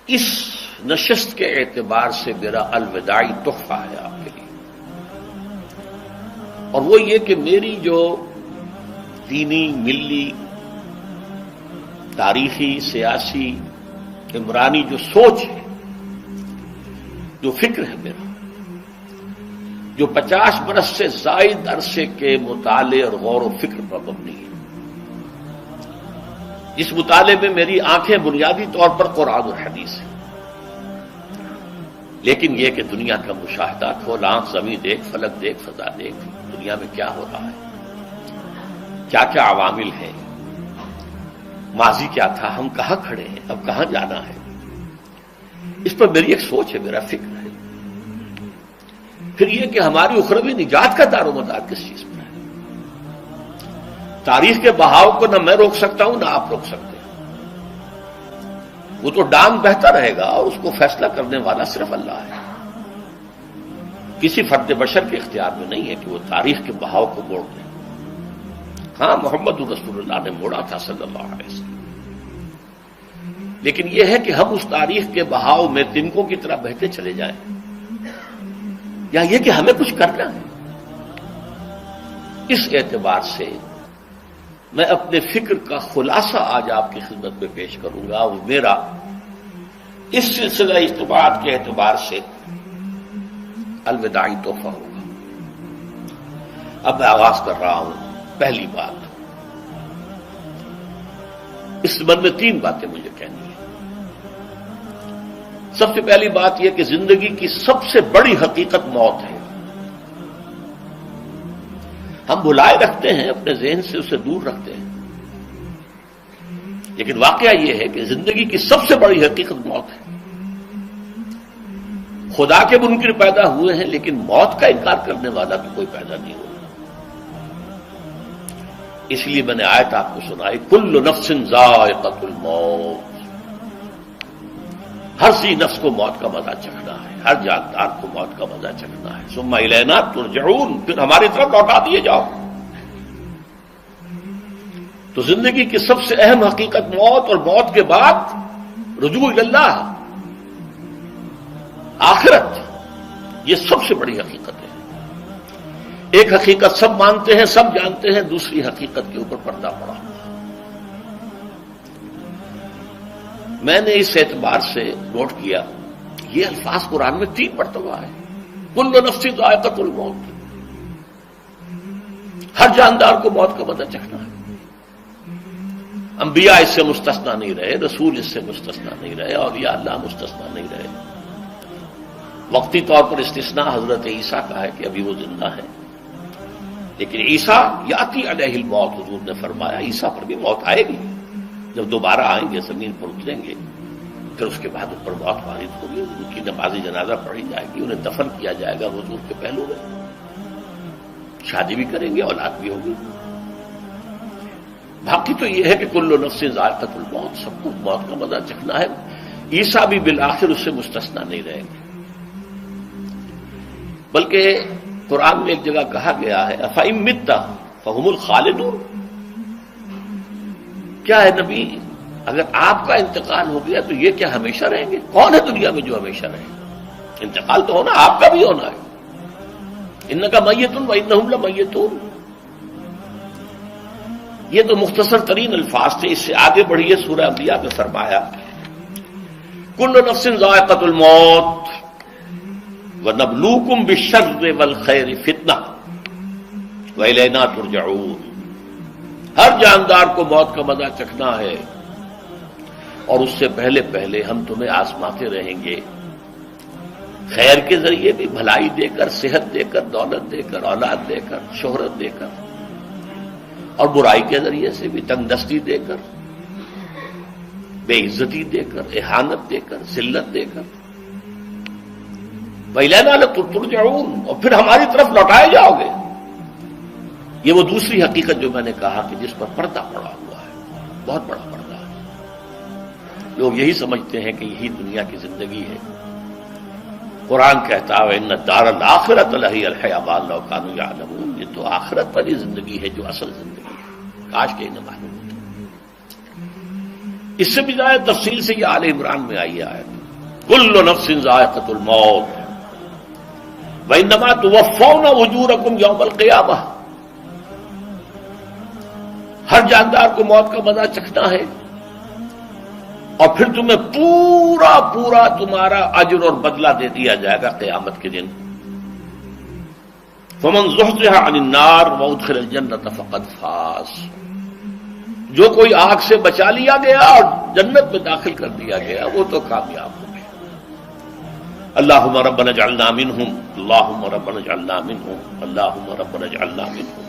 اس نشست کے اعتبار سے میرا الوداعی تحفہ ہے آپ کے لیے، اور وہ یہ کہ میری جو دینی، ملی، تاریخی، سیاسی، عمرانی جو سوچ ہے، جو فکر ہے میرا، جو 50 برس سے زائد عرصے کے مطالعے اور غور و فکر پر مبنی ہے، جس مطالعے میں میری آنکھیں بنیادی طور پر قرآن اور حدیث ہیں، لیکن یہ کہ دنیا کا مشاہدہ کھول آنکھ، زمین دیکھ، فلک دیکھ، فضا دیکھ، دنیا میں کیا ہو رہا ہے، کیا کیا عوامل ہیں، ماضی کیا تھا، ہم کہاں کھڑے ہیں، اب کہاں جانا ہے، اس پر میری ایک سوچ ہے، میرا فکر ہے۔ پھر یہ کہ ہماری اخروی نجات کا دار و مدار کس چیز پر ہے۔ تاریخ کے بہاؤ کو نہ میں روک سکتا ہوں، نہ آپ روک سکتے ہیں، وہ تو ڈام بہتا رہے گا، اور اس کو فیصلہ کرنے والا صرف اللہ ہے۔ کسی فرد بشر کے اختیار میں نہیں ہے کہ وہ تاریخ کے بہاؤ کو موڑ دے۔ ہاں، محمد رسول اللہ نے موڑا تھا صلی اللہ علیہ وسلم، لیکن یہ ہے کہ ہم اس تاریخ کے بہاؤ میں تنکوں کی طرح بہتے چلے جائیں، یا یہ کہ ہمیں کچھ کرنا ہے۔ اس اعتبار سے میں اپنے فکر کا خلاصہ آج آپ کی خدمت میں پیش کروں گا، وہ میرا اس سلسلہ اجتماعات کے اعتبار سے الوداعی تحفہ ہوگا۔ اب میں آغاز کر رہا ہوں۔ پہلی بات، اس سبب میں 3 باتیں مجھے کہنی ہیں۔ سب سے پہلی بات یہ کہ زندگی کی سب سے بڑی حقیقت موت ہے۔ ہم بھلائے رکھتے ہیں، اپنے ذہن سے اسے دور رکھتے ہیں، لیکن واقعہ یہ ہے کہ زندگی کی سب سے بڑی حقیقت موت ہے۔ خدا کے منکر پیدا ہوئے ہیں، لیکن موت کا انکار کرنے والا بھی کوئی پیدا نہیں ہوا۔ اس لیے میں نے آیت آپ کو سنائی، کل نفس ذائقۃ الموت، ہر ذی نفس کو موت کا مزہ چکھنا ہے، ہر جاندار کو موت کا مزہ چکھنا ہے۔ ثم الینا ترجعون، پھر ہماری طرف لوٹا دیے جاؤ۔ تو زندگی کی سب سے اہم حقیقت موت، اور موت کے بعد رجوع اللہ، آخرت، یہ سب سے بڑی حقیقت ہے۔ ایک حقیقت سب مانتے ہیں، سب جانتے ہیں، دوسری حقیقت کے اوپر پردہ پڑا ہوا۔ میں نے اس اعتبار سے نوٹ کیا، یہ الفاظ قرآن میں 3 مرتبہ ہے، کل نفس ذائقۃ الموت، ہر جاندار کو موت کا مزہ چکھنا ہے۔ انبیاء اس سے مستثنا نہیں رہے، رسول اس سے مستثنا نہیں رہے، اولیاء اللہ مستثنا نہیں رہے۔ وقتی طور پر استثناء حضرت عیسیٰ کا ہے کہ ابھی وہ زندہ ہے، لیکن عیسیٰ یاتی علیہ الموت، حضور نے فرمایا عیسیٰ پر بھی موت آئے گی، جب دوبارہ آئیں گے، زمین پر اتریں گے، پھر اس کے بعد ان پر موت وارد ہوگی، ان کی نماز جنازہ پڑھی جائے گی، انہیں دفن کیا جائے گا حضور کے پہلو میں، شادی بھی کریں گے، اولاد بھی ہوگی۔ باقی تو یہ ہے کہ کل نفس ذائقۃ الموت، سب کو موت کا مزہ چکھنا ہے۔ عیسیٰ بھی بالآخر اس سے مستثنا نہیں رہیں گے، بلکہ قرآن میں ایک جگہ کہا گیا ہے افإن مت فهم الخالدون، کیا ہے نبی، اگر آپ کا انتقال ہو گیا تو یہ کیا ہمیشہ رہیں گے؟ کون ہے دنیا میں جو ہمیشہ رہے؟ انتقال تو ہونا، آپ کا بھی ہونا ہے۔ انک میت وانہم لمیتون، یہ تو مختصر ترین الفاظ تھے۔ اس سے آگے بڑھیے، سورہ انبیاء میں فرمایا کل نفس ذائقۃ الموت وَنَبْلُوكُمْ بِالشَّرِّ وَالْخَيْرِ فِتْنَةً وَإِلَيْنَا تُرْجَعُونَ، ہر جاندار کو موت کا مزہ چکھنا ہے، اور اس سے پہلے پہلے ہم تمہیں آزماتے رہیں گے، خیر کے ذریعے بھی، بھلائی دے کر، صحت دے کر، دولت دے کر، اولاد دے کر، شہرت دے کر، اور برائی کے ذریعے سے بھی، تنگ دستی دے کر، بے عزتی دے کر، اہانت دے کر، ذلت دے کر، وَإِلَيْنَا تُرْجَعُونَ، اور پھر ہماری طرف لوٹائے جاؤ گے۔ یہ وہ دوسری حقیقت جو میں نے کہا کہ جس پر پردہ پڑا ہوا ہے، بہت بڑا پردہ ہے۔ لوگ یہی سمجھتے ہیں کہ یہی دنیا کی زندگی ہے۔ قرآن کہتا ہے ان الدار الآخرۃ لہی الحیوان لو کانوا یعلمون، یہ تو آخرت والی زندگی ہے جو اصل زندگی ہے، کاش کہ انہیں معلوم ہوتا۔ اس سے بھی زیادہ تفصیل سے یہ آل عمران میں آئی ہے آیت۔ کل نفس ذائقۃ الموت وانما توفون اجورکم یوم القیامہ، ہر جاندار کو موت کا مزہ چکھنا ہے اور پھر تمہیں پورا پورا تمہارا اجر اور بدلہ دے دیا جائے گا قیامت کے دن۔ فمن زحزح عن النار وادخل الجنۃ فقد فاز، جو کوئی آگ سے بچا لیا گیا اور جنت میں داخل کر دیا گیا وہ تو کامیاب ہو گیا۔ اللہم ربنا اجعلنا منہم، اللہم ربنا اجعلنا منہم، اللہم ربنا اجعلنا منہم۔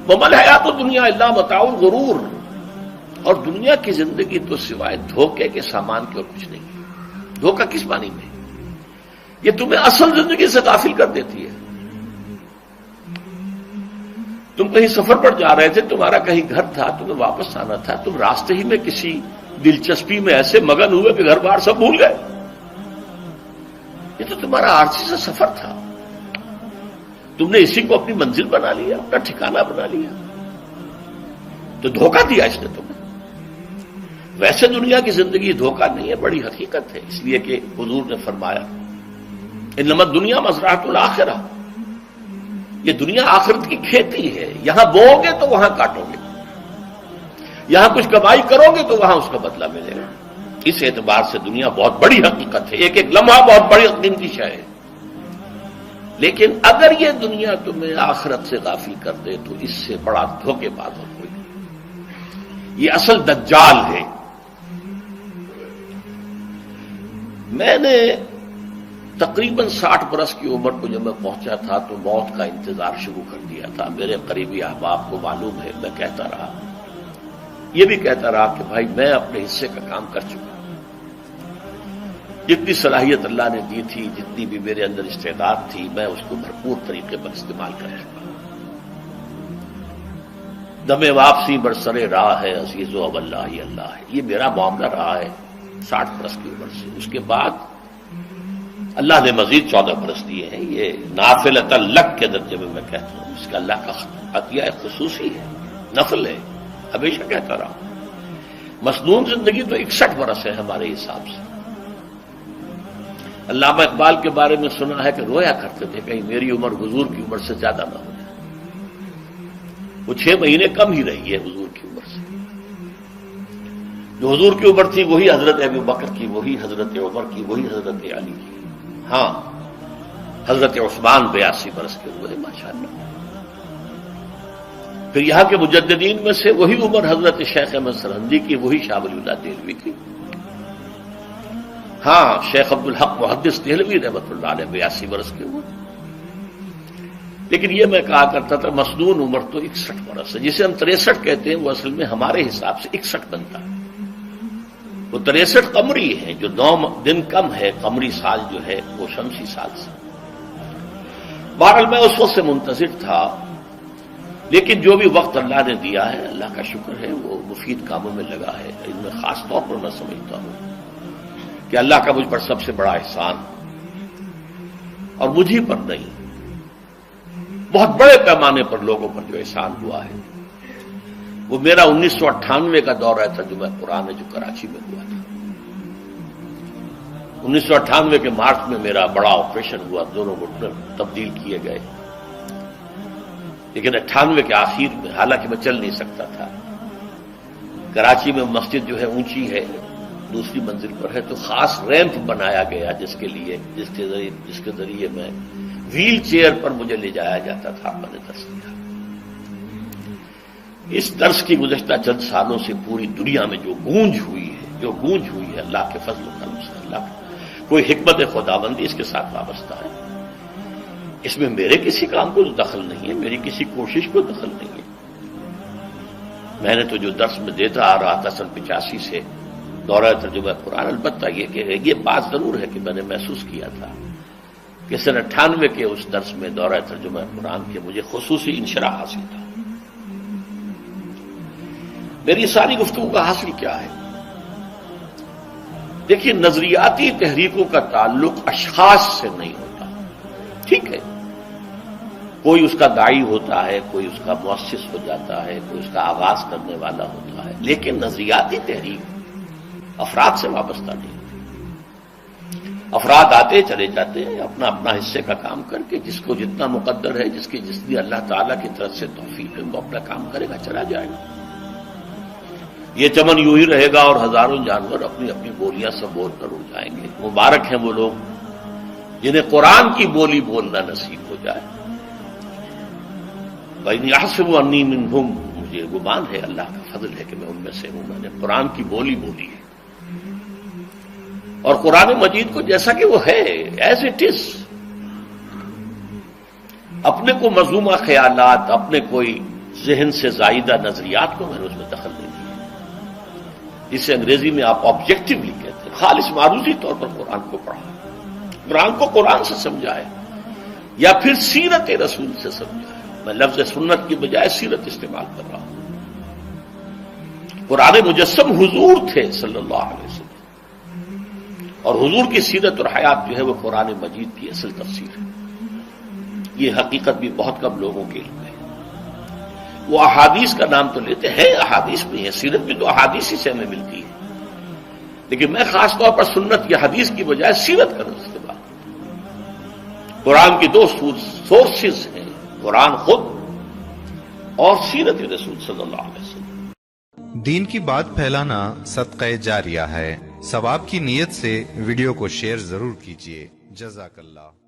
وما الحیات الدنیا الا متاع الغرور، اور دنیا کی زندگی تو سوائے دھوکے کے سامان کی اور کچھ نہیں۔ دھوکہ کس معنی میں؟ یہ تمہیں اصل زندگی سے غافل کر دیتی ہے۔ تم کہیں سفر پر جا رہے تھے، تمہارا کہیں گھر تھا، تمہیں واپس آنا تھا، تم راستے ہی میں کسی دلچسپی میں ایسے مگن ہوئے کہ گھر بار سب بھول گئے۔ یہ تو تمہارا عارضی سا سفر تھا، تم نے اسی کو اپنی منزل بنا لیا، اپنا ٹھکانہ بنا لیا، تو دھوکہ دیا اس نے تمہیں۔ ویسے دنیا کی زندگی دھوکہ نہیں ہے، بڑی حقیقت ہے، اس لیے کہ حضور نے فرمایا انما الدنیا مزرعۃ الآخرہ، یہ دنیا آخرت کی کھیتی ہے، یہاں بو گے تو وہاں کاٹو گے، یہاں کچھ کمائی کرو گے تو وہاں اس کا بدلہ ملے گا۔ اس اعتبار سے دنیا بہت بڑی حقیقت ہے، ایک ایک لمحہ بہت بڑی قیمتی شے ہے، لیکن اگر یہ دنیا تمہیں آخرت سے غافل کر دے تو اس سے بڑا دھوکے باز اور کوئی نہیں۔ یہ اصل دجال ہے۔ میں نے تقریباً 60 برس کی عمر کو جب میں پہنچا تھا تو موت کا انتظار شروع کر دیا تھا۔ میرے قریبی احباب کو معلوم ہے، میں کہتا رہا، یہ بھی کہتا رہا کہ بھائی میں اپنے حصے کا کام کر چکا، جتنی صلاحیت اللہ نے دی تھی، جتنی بھی میرے اندر استعداد تھی، میں اس کو بھرپور طریقے پر استعمال کر چکا۔ دم واپسی برسر راہ ہے عزیز و اب اللہ ہی اللہ ہے، یہ میرا معاملہ رہا ہے 60 برس کی عمر سے۔ اس کے بعد اللہ نے مزید 14 برس دیے ہیں، یہ نافلۃ لک کے درجے میں کہتا ہوں، اس کا اللہ کا عطیہ خصوصی ہے، نفل ہے، ہمیشہ کہتا رہا۔ مسنون زندگی تو 61 برس ہے ہمارے حساب سے۔ علامہ اقبال کے بارے میں سنا ہے کہ رویا کرتے تھے کہیں میری عمر حضور کی عمر سے زیادہ نہ ہو جائے۔ وہ 6 مہینے کم ہی رہی ہے حضور کی عمر سے۔ جو حضور کی عمر تھی وہی حضرت ابو بکر کی، وہی حضرت عمر کی، وہی حضرت علی کی۔ ہاں، حضرت عثمان 82 برس کے ہوئے ماشاءاللہ۔ پھر یہاں کے مجددین میں سے وہی عمر حضرت شیخ احمد سرہندی کی، وہی شاہ ولی اللہ دہلوی کی۔ ہاں، شیخ عبدالحق محدث دہلوی رحمۃ اللہ علیہ 82 برس کے ہوئے۔ لیکن یہ میں کہا کرتا تھا مسنون عمر تو 61 برس ہے، جسے ہم 63 کہتے ہیں، وہ اصل میں ہمارے حساب سے 61 بنتا ہے۔ وہ 63 قمری ہے، جو 9 دن کم ہے، قمری سال جو ہے وہ شمسی سال سے۔ بہرحال میں اس وقت سے منتظر تھا، لیکن جو بھی وقت اللہ نے دیا ہے، اللہ کا شکر ہے، وہ مفید کاموں میں لگا ہے۔ ان میں خاص طور پر میں سمجھتا ہوں کہ اللہ کا مجھ پر سب سے بڑا احسان، اور مجھے پر نہیں، بہت بڑے پیمانے پر لوگوں پر جو احسان ہوا ہے، وہ میرا 1998 کا دورہ ترجمہ قرآن جو کراچی میں ہوا تھا۔ 1998 کے مارچ میں میرا بڑا آپریشن ہوا، دونوں گھٹنے تبدیل کیے گئے، لیکن 98 کے آخر میں، حالانکہ میں چل نہیں سکتا تھا، کراچی میں مسجد جو ہے اونچی ہے، دوسری منزل پر ہے، تو خاص ریمپ بنایا گیا جس کے ذریعے میں ویل چیئر پر مجھے لے جایا جاتا تھا، میں نے درس دیا۔ اس درس کی گزشتہ چند سالوں سے پوری دنیا میں جو گونج ہوئی ہے اللہ کے فضل و کرم سے، اللہ کوئی حکمت خداوندی اس کے ساتھ وابستہ ہے۔ اس میں میرے کسی کام کو دخل نہیں ہے، میری کسی کوشش کو دخل نہیں ہے۔ میں نے تو جو درس میں دیتا آ رہا تھا سن 85 سے دورہ ترجمہ قرآن، البتہ یہ بات ضرور ہے کہ میں نے محسوس کیا تھا کہ سن 98 کے اس درس میں دورہ ترجمہ قرآن کے مجھے خصوصی انشراح حاصل تھا۔ میری ساری گفتگو کا حاصل کیا ہے؟ دیکھیے، نظریاتی تحریکوں کا تعلق اشخاص سے نہیں ہوتا، ٹھیک ہے، کوئی اس کا داعی ہوتا ہے، کوئی اس کا مؤسس ہو جاتا ہے، کوئی اس کا آغاز کرنے والا ہوتا ہے، لیکن نظریاتی تحریک افراد سے وابستہ نہیں ہوتی۔ افراد آتے چلے جاتے ہیں اپنا اپنا حصے کا کام کر کے، جس کو جتنا مقدر ہے، جس کی جتنی اللہ تعالیٰ کی طرف سے توفیق ہے، وہ اپنا کام کرے گا، چلا جائے گا۔ یہ چمن یوں ہی رہے گا اور ہزاروں جانور اپنی اپنی بولیاں سب بول کر اڑ جائیں گے۔ مبارک ہیں وہ لوگ جنہیں قرآن کی بولی بولنا نصیب ہو جائے۔ وَإِنْ يَحْسَبُ أَنِّي مِنْهُمْ، مجھے گمان ہے، اللہ کا فضل ہے کہ میں ان میں سے ہوں، میں نے قرآن کی بولی بولی ہے، اور قرآن مجید کو جیسا کہ وہ ہے ایز اٹ از، اپنے کو مذمومہ خیالات، اپنے کوئی ذہن سے زائدہ نظریات کو میں نے اس میں دخل نہیں دیا، جسے انگریزی میں آپ آبجیکٹیولی کہتے ہیں۔ خالص معروضی طور پر قرآن کو پڑھا، قرآن کو قرآن سے سمجھائے، یا پھر سیرت رسول سے سمجھائے۔ میں لفظ سنت کی بجائے سیرت استعمال کر رہا ہوں۔ قرآن مجسم حضور تھے صلی اللہ علیہ وسلم، اور حضور کی سیرت اور حیات جو ہے وہ قرآن مجید کی اصل تفسیر ہے۔ یہ حقیقت بھی بہت کم لوگوں کے علم ہے۔ وہ احادیث کا نام تو لیتے ہیں، احادیث بھی ہے، سیرت بھی تو احادیث ہی سے ہمیں ملتی ہے، لیکن میں خاص طور پر سنت یا حدیث کی بجائے سیرت کا استعمال کروں۔ قرآن کی دو سورسز ہیں، قرآن خود اور سیرت رسول صلی اللہ علیہ وسلم۔ دین کی بات پھیلانا صدقہ جاریہ ہے، ثواب کی نیت سے ویڈیو کو شیئر ضرور کیجیے۔ جزاک اللہ۔